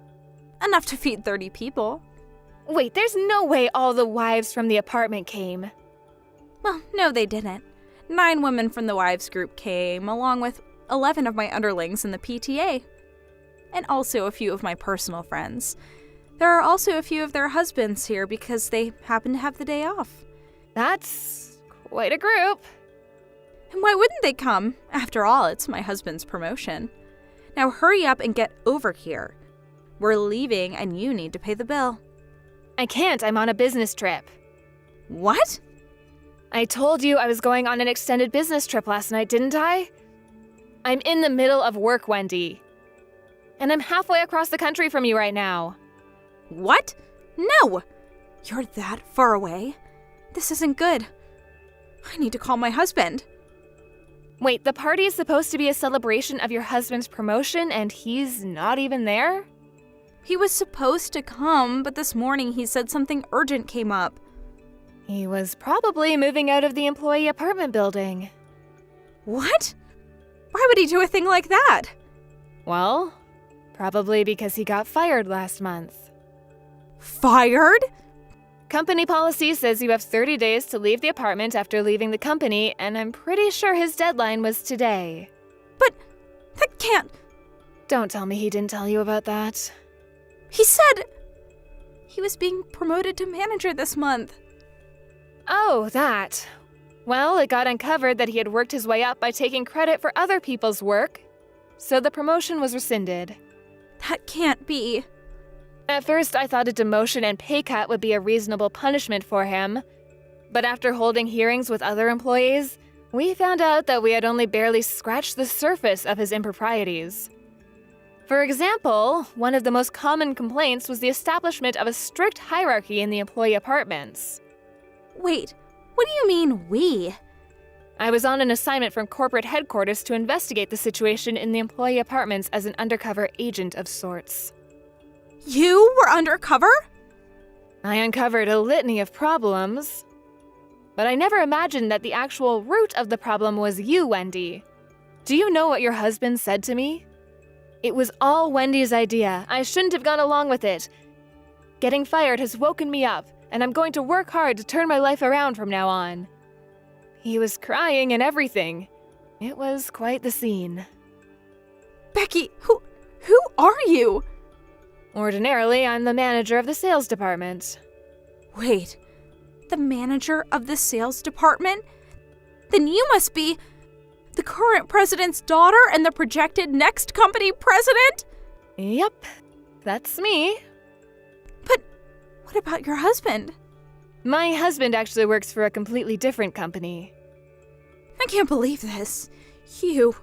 Enough to feed 30 people. Wait, there's no way all the wives from the apartment came. Well, no, they didn't. 9 women from the wives group came, along with 11 of my underlings in the PTA. And also a few of my personal friends. There are also a few of their husbands here because they happen to have the day off. That's quite a group. And why wouldn't they come? After all, it's my husband's promotion. Now hurry up and get over here. We're leaving and you need to pay the bill. I can't. I'm on a business trip. What? I told you I was going on an extended business trip last night, didn't I? I'm in the middle of work, Wendy. And I'm halfway across the country from you right now. What? No! You're that far away? This isn't good. I need to call my husband. Wait, the party is supposed to be a celebration of your husband's promotion and he's not even there? He was supposed to come, but this morning he said something urgent came up. He was probably moving out of the employee apartment building. What? Why would he do a thing like that? Well, probably because he got fired last month. Fired? Company policy says you have 30 days to leave the apartment after leaving the company, and I'm pretty sure his deadline was today. But that can't... Don't tell me he didn't tell you about that. He said he was being promoted to manager this month. Oh, that. Well, it got uncovered that he had worked his way up by taking credit for other people's work, so the promotion was rescinded. That can't be. At first, I thought a demotion and pay cut would be a reasonable punishment for him. But after holding hearings with other employees, we found out that we had only barely scratched the surface of his improprieties. For example, one of the most common complaints was the establishment of a strict hierarchy in the employee apartments. Wait, what do you mean, we? I was on an assignment from corporate headquarters to investigate the situation in the employee apartments as an undercover agent of sorts. You were undercover? I uncovered a litany of problems. But I never imagined that the actual root of the problem was you, Wendy. Do you know what your husband said to me? It was all Wendy's idea. I shouldn't have gone along with it. Getting fired has woken me up, and I'm going to work hard to turn my life around from now on. He was crying and everything. It was quite the scene. Becky, who are you? Ordinarily, I'm the manager of the sales department. Wait, the manager of the sales department? Then you must be the current president's daughter and the projected next company president? Yep, that's me. But what about your husband? My husband actually works for a completely different company. I can't believe this. You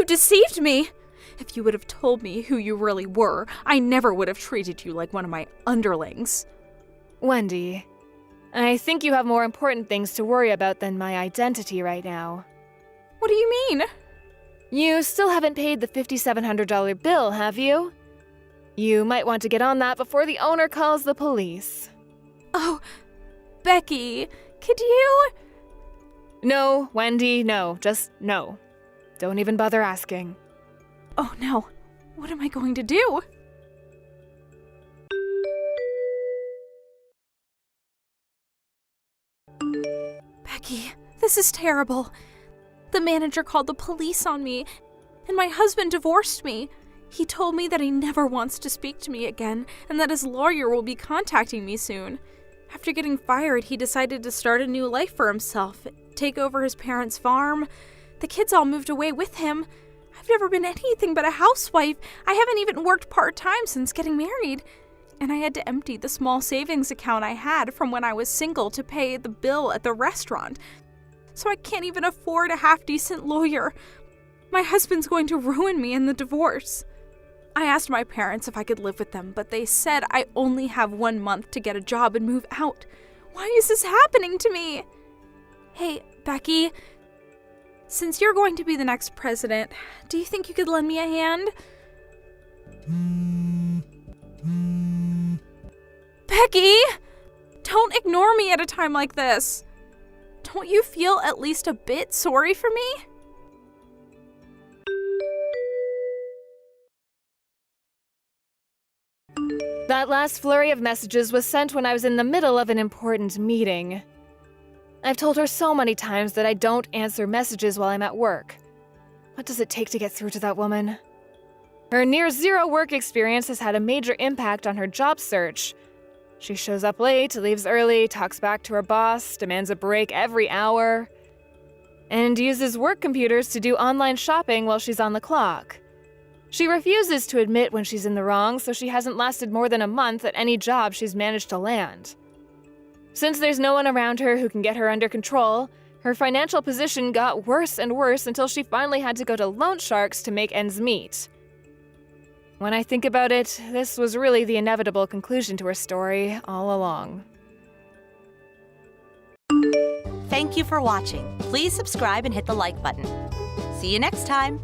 deceived me. If you would have told me who you really were, I never would have treated you like one of my underlings. Wendy, I think you have more important things to worry about than my identity right now. What do you mean? You still haven't paid the $5,700 bill, have you? You might want to get on that before the owner calls the police. Oh, Becky, could you? No, Wendy, no. Just no. Don't even bother asking. Oh no, what am I going to do? Becky, this is terrible. The manager called the police on me, and my husband divorced me. He told me that he never wants to speak to me again, and that his lawyer will be contacting me soon. After getting fired, he decided to start a new life for himself, take over his parents' farm. The kids all moved away with him. I've never been anything but a housewife. I haven't even worked part-time since getting married. And I had to empty the small savings account I had from when I was single to pay the bill at the restaurant. So I can't even afford a half-decent lawyer. My husband's going to ruin me in the divorce. I asked my parents if I could live with them, but they said I only have 1 month to get a job and move out. Why is this happening to me? Hey, Becky, since you're going to be the next president, do you think you could lend me a hand? Becky! Don't ignore me at a time like this. Don't you feel at least a bit sorry for me? That last flurry of messages was sent when I was in the middle of an important meeting. I've told her so many times that I don't answer messages while I'm at work. What does it take to get through to that woman? Her near-zero work experience has had a major impact on her job search. She shows up late, leaves early, talks back to her boss, demands a break every hour, and uses work computers to do online shopping while she's on the clock. She refuses to admit when she's in the wrong, so she hasn't lasted more than a month at any job she's managed to land. Since there's no one around her who can get her under control, her financial position got worse and worse until she finally had to go to loan sharks to make ends meet. When I think about it, this was really the inevitable conclusion to her story all along. Thank you for watching. Please subscribe and hit the like button. See you next time.